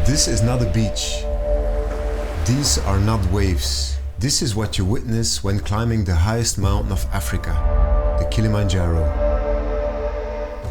This is not a beach. These are not waves. This is what you witness when climbing the highest mountain of Africa, the Kilimanjaro.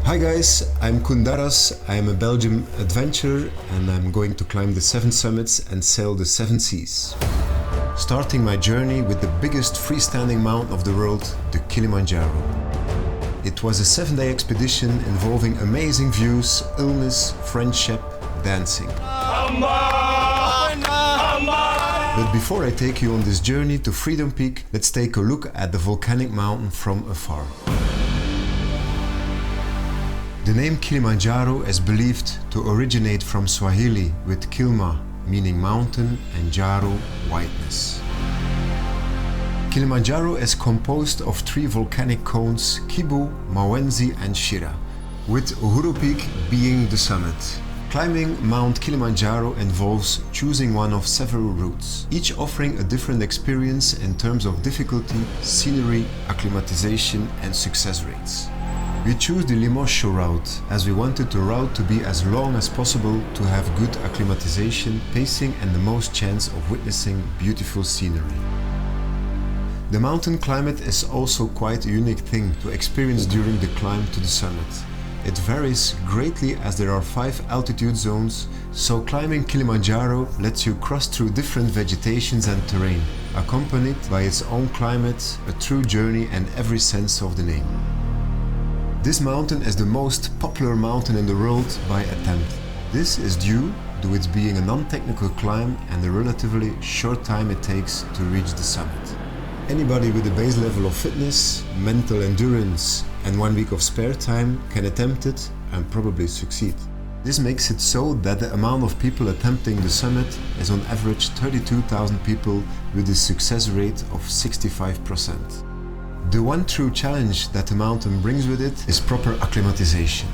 Hi guys, I'm Kundaras. I am a Belgian adventurer and I'm going to climb the 7 summits and sail the 7 seas. Starting my journey with the biggest freestanding mountain of the world, the Kilimanjaro. It was a 7-day expedition involving amazing views, illness, friendship, dancing. But before I take you on this journey to Freedom Peak, let's take a look at the volcanic mountain from afar. The name Kilimanjaro is believed to originate from Swahili with Kilma, meaning mountain, and Jaro, whiteness. Kilimanjaro is composed of 3 volcanic cones, Kibu, Mawenzi and Shira, with Uhuru Peak being the summit. Climbing Mount Kilimanjaro involves choosing one of several routes, each offering a different experience in terms of difficulty, scenery, acclimatization and success rates. We chose the Limosho route as we wanted the route to be as long as possible to have good acclimatization, pacing and the most chance of witnessing beautiful scenery. The mountain climate is also quite a unique thing to experience during the climb to the summit. It varies greatly as there are 5 altitude zones, so climbing Kilimanjaro lets you cross through different vegetations and terrain, accompanied by its own climate, a true journey in every sense of the name. This mountain is the most popular mountain in the world by attempt. This is due to its being a non-technical climb and the relatively short time it takes to reach the summit. Anybody with a base level of fitness, mental endurance and 1 week of spare time can attempt it and probably succeed. This makes it so that the amount of people attempting the summit is on average 32,000 people with a success rate of 65%. The one true challenge that the mountain brings with it is proper acclimatization.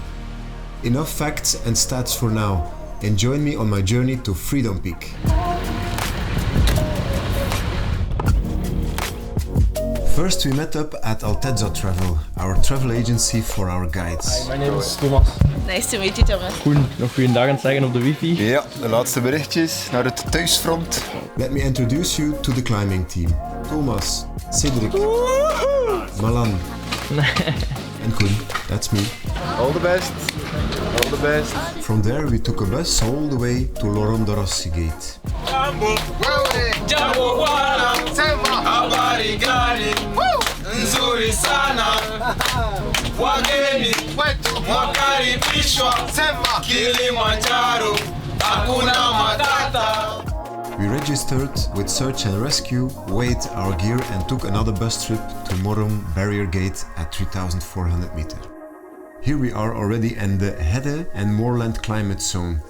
Enough facts and stats for now, and join me on my journey to Freedom Peak. First we met up at Travel, our travel agency for our guides. Hi, my name is Thomas. Nice to meet you, Thomas. Koen, nog goeiedag aan het zeggen op de wifi. Ja, de laatste berichtjes naar het thuisfront. Let me introduce you to the climbing team. Thomas, Cedric, Malan and Koen, that's me. All the best. All the best. From there we took a bus all the way to Lorondorossi Gate. Jambo bwana, sema habari gani? Nzuri sana. Wageni wetu mwakaribishwa, sema Kilimanjaro, hakuna matata. We registered with search and rescue, weighed our gear and took another bus trip to Morum barrier gate at 3,400 meters. Here we are already in the Hedde and Moorland climate zone.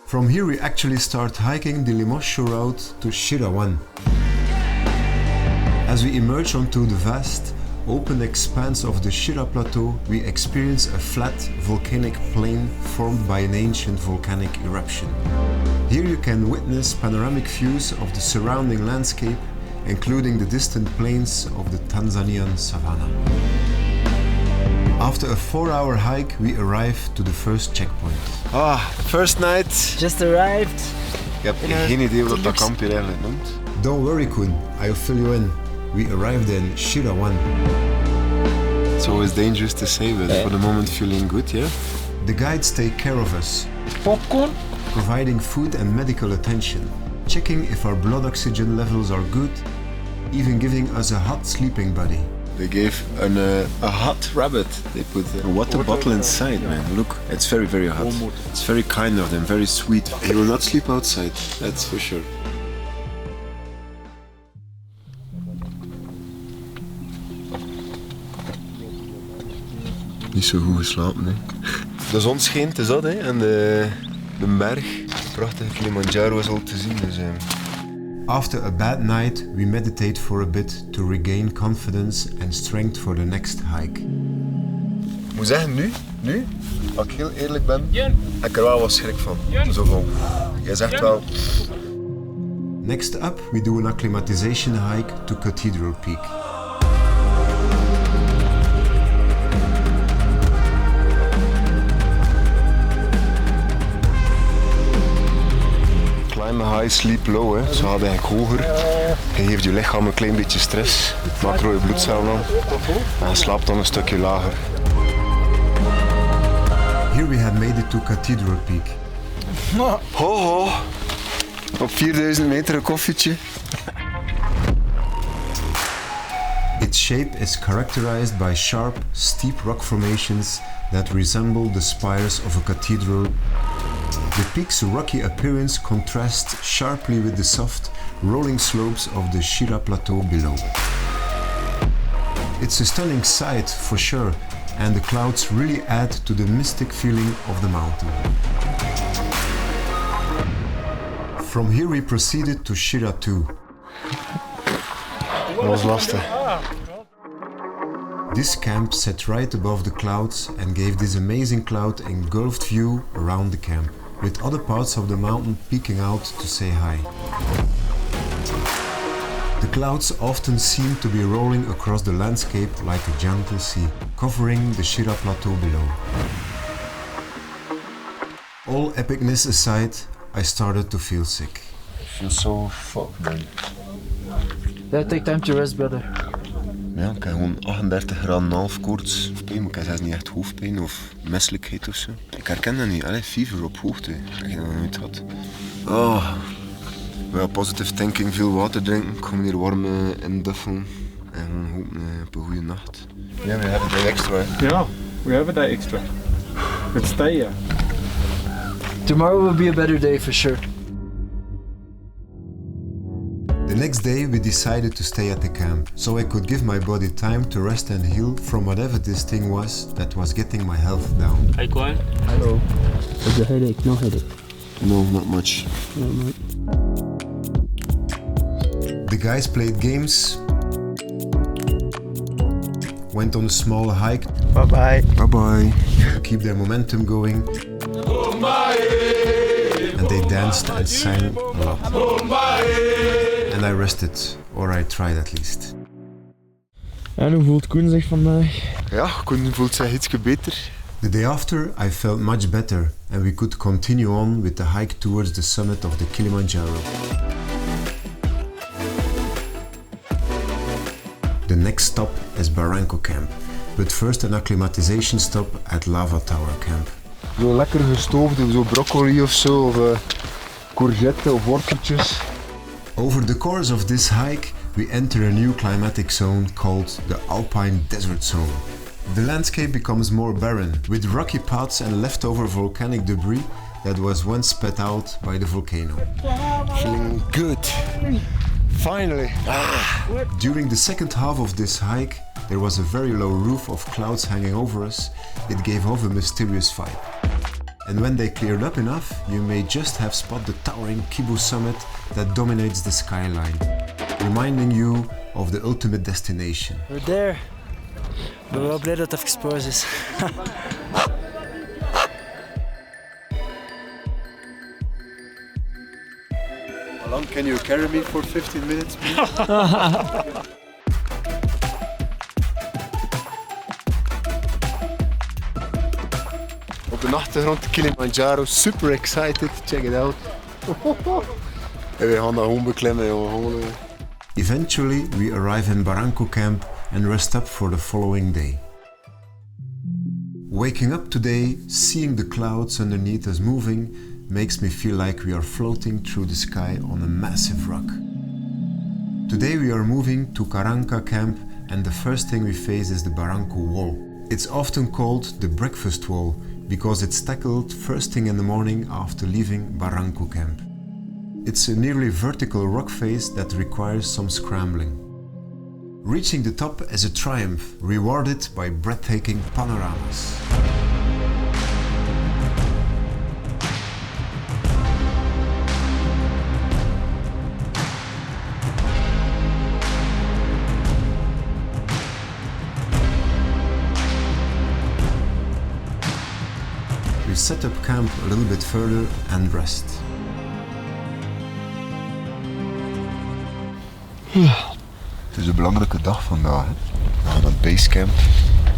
From here we actually start hiking the Limosho route to Shira 1. As we emerge onto the vast, open expanse of the Shira plateau, we experience a flat volcanic plain formed by an ancient volcanic eruption. Here you can witness panoramic views of the surrounding landscape, including the distant plains of the Tanzanian savanna. After a 4-hour hike, we arrive to the first checkpoint. First night. Just arrived. Ik heb geen idee wat dat kamp hier eigenlijk noemt. Don't worry Koen, I'll fill you in. We arrived in Shira 1. It's always dangerous to say, but for the moment feeling good, yeah? The guides take care of us, Popcorn? providing food and medical attention, checking if our blood oxygen levels are good, even giving us a hot sleeping buddy. They gave a hot rabbit. They put a water bottle inside, man. Look, it's very, very hot. It's very kind of them, very sweet. He will not sleep outside, that's for sure. Niet zo goed geslapen, hè. De zon scheen, het is dat, hè. En de berg, de prachtige Kilimanjaro is al te zien, dus... After a bad night, we meditate for a bit to regain confidence and strength for the next hike. Ik moet zeggen, nu, als ik heel eerlijk ben, heb ik er wel wat schrik van. Zo van, jij zegt wel... Next up, we do an acclimatization hike to Cathedral Peak. Climb high, sleep low. Hè. Zo gaat het eigenlijk hoger. Je geeft je lichaam een klein beetje stress. Maakt rode bloedcellen aan. En je slaapt dan een stukje lager. Here we had made it to Cathedral Peak. Ho ho! Op 4000 meter een koffietje. Its shape is characterized by sharp, steep rock formations that resemble the spires of a cathedral. The peak's rocky appearance contrasts sharply with the soft, rolling slopes of the Shira plateau below. It's a stunning sight for sure, and the clouds really add to the mystic feeling of the mountain. From here we proceeded to Shira too. Dat was lastig. This camp sat right above the clouds and gave this amazing cloud engulfed view around the camp, with other parts of the mountain peeking out to say hi. The clouds often seem to be rolling across the landscape like a gentle sea, covering the Shira plateau below. All epicness aside, I started to feel sick. I feel so fucked, man. Yeah, take time to rest, brother. Ja, ik heb gewoon 38 graden half koorts of pijn, maar ik heb zelfs niet echt hoofdpijn of misselijkheid of zo. Ik herken dat niet, fever op hoogte, dat je dat nog nooit had. Oh, wel positive thinking, veel water drinken, ik ga me hier warm induffelen en gewoon hopen op een goede nacht. Ja, we hebben dat extra. Yeah, we have a day extra. Let's stay here. Tomorrow will be a better day for sure. The next day we decided to stay at the camp, so I could give my body time to rest and heal from whatever this thing was that was getting my health down. Hi, Kwan. Hello. How's the headache? No headache. No, not much. The guys played games, went on a small hike Bye bye. Bye bye. to keep their momentum going, and they danced and sang a lot. And I rested, or I tried at least. En hoe voelt Koen zich vandaag? Ja, Koen voelt zich iets beter. The day after, I felt much better, and we could continue on with the hike towards the summit of the Kilimanjaro. The next stop is Baranco camp, but first an acclimatization stop at Lava Tower camp. Zo lekker gestoofde, zo broccoli of zo, of courgette of worteltjes. Over the course of this hike, we enter a new climatic zone called the Alpine Desert Zone. The landscape becomes more barren, with rocky paths and leftover volcanic debris that was once spat out by the volcano. Feeling good. Finally. During the second half of this hike, there was a very low roof of clouds hanging over us. It gave off a mysterious vibe. And when they cleared up enough, you may just have spotted the towering Kibu summit that dominates the skyline, reminding you of the ultimate destination. We're there. Ik ben wel blij dat het even gespoord is. How long can you carry me for 15 minutes, please? Op de achtergrond de Kilimanjaro, super excited, check it out. En we gaan dat gewoon beklimmen, jongen. Eventually, we arrive in Baranco camp and rest up for the following day. Waking up today, seeing the clouds underneath us moving, makes me feel like we are floating through the sky on a massive rock. Today we are moving to Karanga camp, and the first thing we face is the Baranco wall. It's often called the breakfast wall because it's tackled first thing in the morning after leaving Baranco camp. It's a nearly vertical rock face that requires some scrambling. Reaching the top is a triumph, rewarded by breathtaking panoramas. We set up camp a little bit further and rest. Het is een belangrijke dag vandaag. Hè. We gaan naar het basecamp.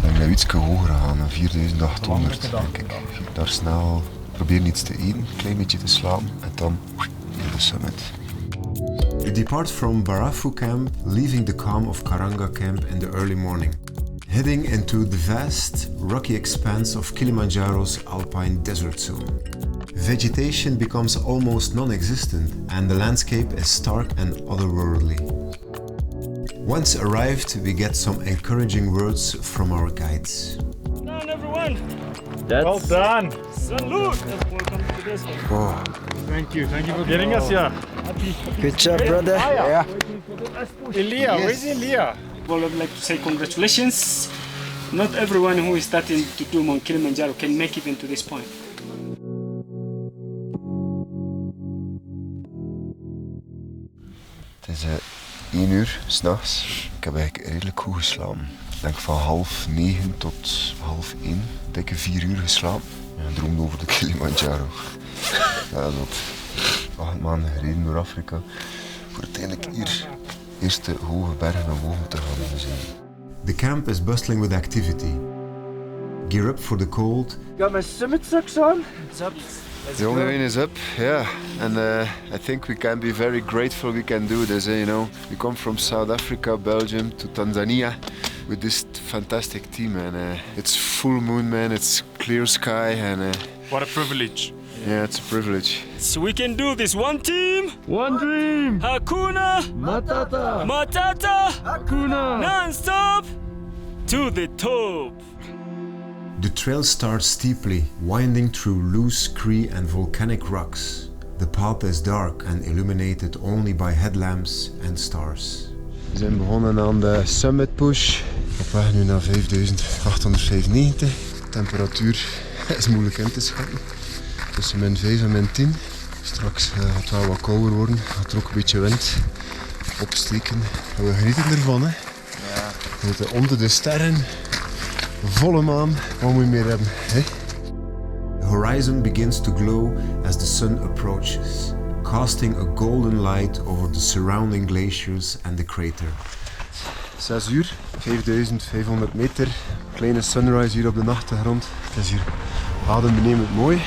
Dan gaan we iets hoger gaan, naar 4800 denk ik. Daar snel proberen iets te eten, een klein beetje te slapen en dan to the summit. We depart from Barafu camp, leaving the calm of Karanga camp in the early morning, heading into the vast, rocky expanse of Kilimanjaro's alpine desert zone. Vegetation becomes almost non-existent and the landscape is stark and otherworldly. Once arrived, we get some encouraging words from our guides. Well done, everyone! Well done. Salute! Welcome to this one. Oh, Thank you for getting us here. Good job, brother. Yeah. Elia, where's Elia? Well, I'd like to say congratulations. Not everyone who is starting to do Mount Kilimanjaro can make it into this point. het is 1 uur 's nachts. Ik heb eigenlijk redelijk goed geslapen. Ik denk van 8:30 tot 1:30. Dikke 4 uur geslapen. En droomde over de Kilimanjaro. Ja, dat is ook 8 maanden gereden door Afrika. Voor uiteindelijk hier eerste hoge bergen omhoog te gaan. Dus, The camp is bustling with activity. Gear up for the cold. Got my summit socks on. It's up. the only way is up, yeah. And I think we can be very grateful we can do this. You know, we come from South Africa, Belgium to Tanzania with this fantastic team, and it's full moon, man. It's clear sky, and What a privilege. yeah, it's a privilege. So we can do this. One team, One dream! Hakuna Matata! Matata, Hakuna! non-stop to the top. The trail starts steeply, winding through loose scree and volcanic rocks. The path is dark and illuminated only by headlamps and stars. We zijn begonnen aan de summit push. Op weg nu naar 5895. De temperatuur is moeilijk in te schatten. Tussen -5 en -10. Straks gaat het wel wat kouder worden. Gaat er ook een beetje wind opsteken. We genieten ervan, hè. Ja. We zitten onder de sterren. Volle maan. Wat moet je meer hebben, hè? The horizon begins to glow as the sun approaches, casting a golden light over the surrounding glaciers and the crater. 6 uur, 5500 meter. Kleine sunrise hier op de achtergrond. Het is hier adembenemend mooi.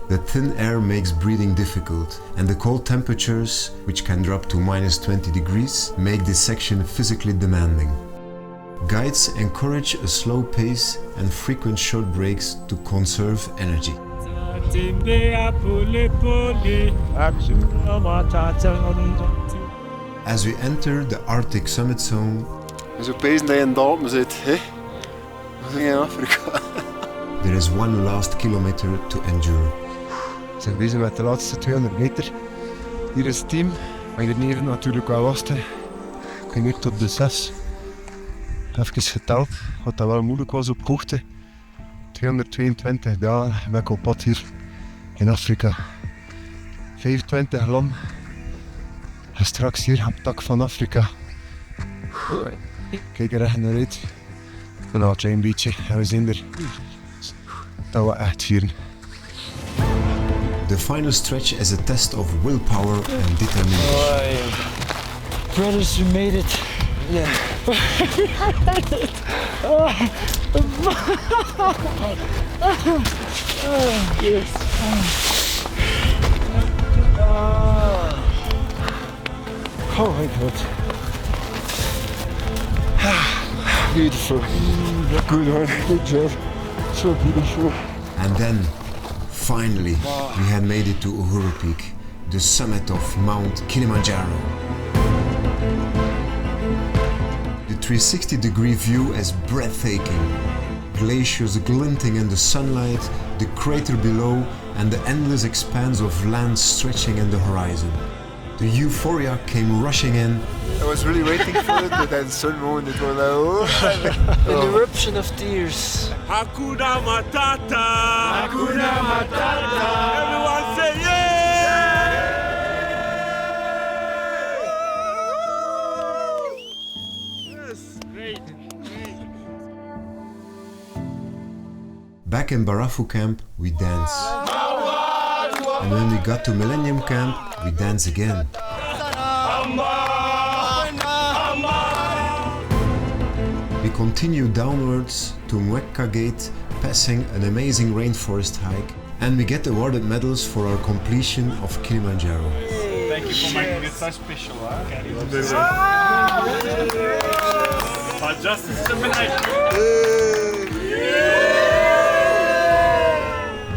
The thin air makes breathing difficult, and the cold temperatures, which can drop to -20 degrees, make this section physically demanding. Guides encourage a slow pace and frequent short breaks to conserve energy. As we enter the Arctic summit zone, Je zou pezen dat je in de Alpen zit, hè? We zijn in Afrika. there is one last kilometer to endure. We zijn bezig met de laatste 200 meter. Hier is het team. Maar hier neven natuurlijk wel lastig. Ik ging hier tot de 6. Even geteld, wat dat wel moeilijk was op hoogte. 222 dagen ben ik op pad hier in Afrika. 25 lam. En straks hier op het dak van Afrika. Kijk er echt naar uit. Een al klein beetje. En we zijn er. Dat we echt vieren. The final stretch is a test of willpower and determination. Brothers, we made it. Yeah. Yes. Oh my God. Beautiful. Good one. Good job. So beautiful. And then, finally, we had made it to Uhuru Peak, the summit of Mount Kilimanjaro. The 360-degree view is breathtaking. Glaciers glinting in the sunlight, the crater below, and the endless expanse of land stretching in the horizon. The euphoria came rushing in. I was really waiting for it, but then sun moment it was like, An eruption of tears. Hakuna Matata! Hakuna Matata! Everyone say yeah! Back in Barafu camp, we dance. And when we got to Millennium camp, we dance again. We continue downwards to Mweka Gate, passing an amazing rainforest hike, and we get awarded medals for our completion of Kilimanjaro. Thank you for making it so special,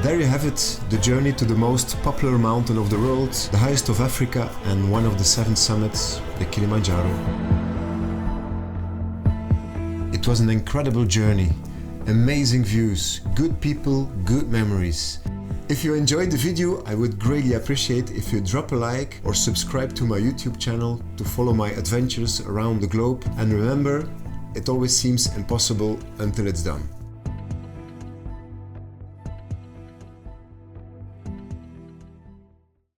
There you have it, the journey to the most popular mountain of the world, the highest of Africa and one of the 7 summits, the Kilimanjaro. It was an incredible journey, amazing views, good people, good memories. If you enjoyed the video, I would greatly appreciate if you drop a like or subscribe to my YouTube channel to follow my adventures around the globe. And remember, it always seems impossible until it's done.